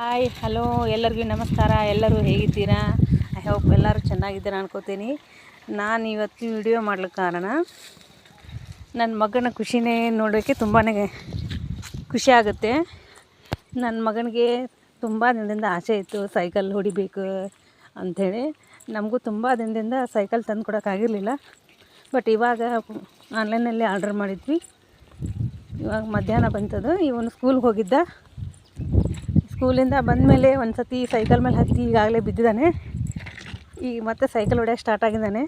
Hi hello ಎಲ್ಲರಿಗೂ ನಮಸ್ಕಾರ. ಎಲ್ಲರೂ ಹೇಗಿದ್ದೀರಾ? ಐ ಹೋಪ್ ಎಲ್ಲರೂ ಚೆನ್ನಾಗಿದ್ದೀರಾ ಅನ್ಕೋತೀನಿ. ನಾನು ಇವತ್ತು ವಿಡಿಯೋ ಮಾಡ್ಲಿಕ್ಕೆ ಕಾರಣ ನನ್ನ ಮಗನ ಖುಷಿನೇ ನೋಡೋಕ್ಕೆ ತುಂಬಾ ಖುಷಿ ಆಗುತ್ತೆ. ನನ್ನ ಮಗನಿಗೆ ತುಂಬ ದಿನದಿಂದ ಆಸೆ ಇತ್ತು ಸೈಕಲ್ ಹೊಡಿಬೇಕು ಅಂಥೇಳಿ. ನಮಗೂ ತುಂಬ ದಿನದಿಂದ ಸೈಕಲ್ ತಂದು ಕೊಡೋಕ್ಕಾಗಿರಲಿಲ್ಲ. ಬಟ್ ಇವಾಗ ಆನ್ಲೈನಲ್ಲಿ ಆರ್ಡರ್ ಮಾಡಿದ್ವಿ. ಇವಾಗ ಮಧ್ಯಾಹ್ನ ಬಂತದು. ಇವನು ಸ್ಕೂಲ್ಗೆ ಹೋಗಿದ್ದ. ಸ್ಕೂಲಿಂದ ಬಂದಮೇಲೆ ಒಂದು ಸತಿ ಸೈಕಲ್ ಮೇಲೆ ಹತ್ತಿ ಈಗಾಗಲೇ ಬಿದ್ದಿದ್ದಾನೆ. ಈಗ ಮತ್ತೆ ಸೈಕಲ್ ಹೊಡೆಯೋಕ್ಕೆ ಸ್ಟಾರ್ಟ್ ಆಗಿದ್ದಾನೆ.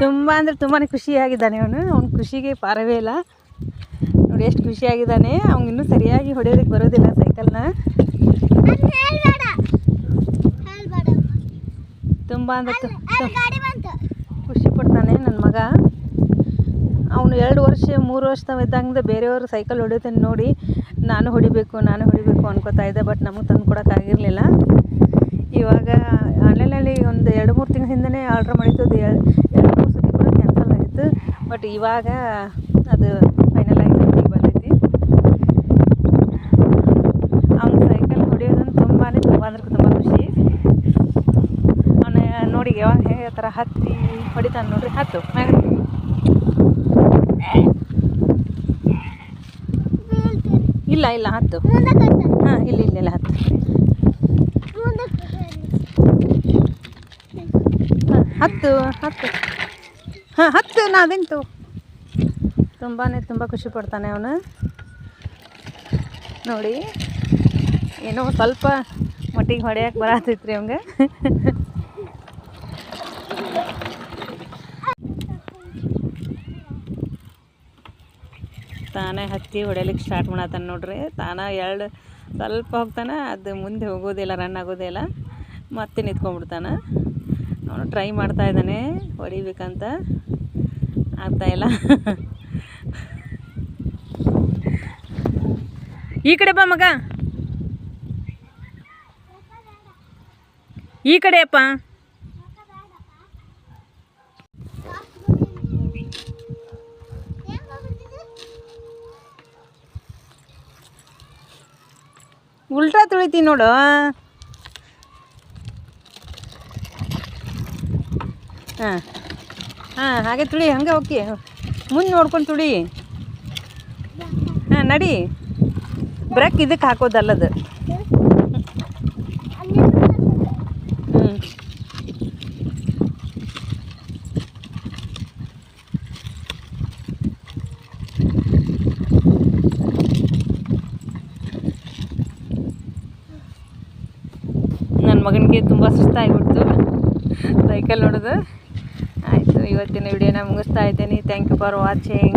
ತುಂಬ ಅಂದರೆ ತುಂಬಾ ಖುಷಿಯಾಗಿದ್ದಾನೆ ಅವನು. ಅವ್ನ ಖುಷಿಗೆ ಪಾರವೇ ಇಲ್ಲ. ನೋಡಿ ಎಷ್ಟು ಖುಷಿಯಾಗಿದ್ದಾನೆ. ಅವ್ನು ಇನ್ನೂ ಸರಿಯಾಗಿ ಹೊಡೆಯೋದಕ್ಕೆ ಬರೋದಿಲ್ಲ ಸೈಕಲ್ನ. ತುಂಬ ಅಂದರೆ ಖುಷಿ ಪಡ್ತಾನೆ ನನ್ನ ಮಗ. ಅವನು 2 ವರ್ಷ 3 ವರ್ಷದವಿದ್ದಂಗೆ ಬೇರೆಯವರು ಸೈಕಲ್ ಹೊಡಿಯೋದನ್ನು ನೋಡಿ ನಾನು ಹೊಡಿಬೇಕು ಅನ್ಕೋತಾ ಇದ್ದೆ. ಬಟ್ ನಮಗೆ ತಂದು ಕೊಡೋಕ್ಕಾಗಿರಲಿಲ್ಲ. ಇವಾಗ ಆನ್ಲೈನಲ್ಲಿ ಒಂದು 2-3 ತಿಂಗಳ ಹಿಂದೆ ಆರ್ಡ್ರ್ ಮಾಡಿದ್ದು. 2-3 ಸತಿ ಕೂಡ ಕ್ಯಾನ್ಸಲ್ ಆಗಿತ್ತು. ಬಟ್ ಇವಾಗ ಅದು ಫೈನಲ್ ಆಗಿ ನಮಗೆ ಬಂದೈತಿ. ಅವ್ನು ಸೈಕಲ್ ಹೊಡಿಯೋದಂದ್ರೆ ತುಂಬ ಅಂದರೆ ತುಂಬ ಖುಷಿ. ಅವನ ನೋಡಿ ಯಾವಾಗ ಹೇಗೆ ಥರ ಹತ್ತಿ ಹೊಡಿತಾನೆ ನೋಡ್ರಿ. ಹತ್ತು ಇಲ್ಲ ಹತ್ತು. ಹಾಂ ಇಲ್ಲ ಹತ್ತು. ಹಾಂ ಹತ್ತು ನಾವೆಂತು. ತುಂಬ ಖುಷಿ ಪಡ್ತಾನೆ ಅವನು. ನೋಡಿ ಏನೋ ಸ್ವಲ್ಪ ಮಟ್ಟಿಗೆ ಹೊಡೆಯೋಕೆ ಬರತೈತ್ರಿ ಅವಂಗೆ. ತಾನೇ ಹತ್ತಿ ಹೊಡೆಯಲಿಕ್ಕೆ ಸ್ಟಾರ್ಟ್ ಮಾಡತ್ತಾನೆ ನೋಡ್ರಿ. ಸ್ವಲ್ಪ ಹೋಗ್ತಾನೆ, ಅದು ಮುಂದೆ ಹೋಗೋದಿಲ್ಲ, ರನ್ ಆಗೋದಿಲ್ಲ, ಮತ್ತೆ ನಿಂತ್ಕೊಂಡ್ಬಿಡ್ತಾನೆ. ಅವನು ಟ್ರೈ ಮಾಡ್ತಾ ಇದ್ದಾನೆ ಹೊಡಿಬೇಕಂತ, ಆಗ್ತಾಯಿಲ್ಲ. ಈ ಕಡೆ ಬಾ ಮಗ, ಈ ಕಡೆ ಅಪ್ಪ. ಉಲ್ಟಾ ತುಳಿತಿ ನೋಡು. ಹಾಂ ಹಾಗೆ ತುಳಿ, ಹಂಗೆ ಹೋಗಿ ಮುಂದೆ ನೋಡ್ಕೊಂಡು ತುಳಿ. ಹಾಂ ನಡಿ. ಬ್ರೇಕ್ ಇದಕ್ಕೆ ಹಾಕೋದಲ್ಲದು. ನನ್ನ ಮಗನಿಗೆ ತುಂಬ ಸುಸ್ತಾಗಿಬಿಡ್ತು ಸೈಕಲ್ ಹೊಡೆದು. ಆಯಿತು, ಇವತ್ತಿನ ವಿಡಿಯೋನ ಮುಗಿಸ್ತಾ ಇದ್ದೀನಿ. Thank you for watching.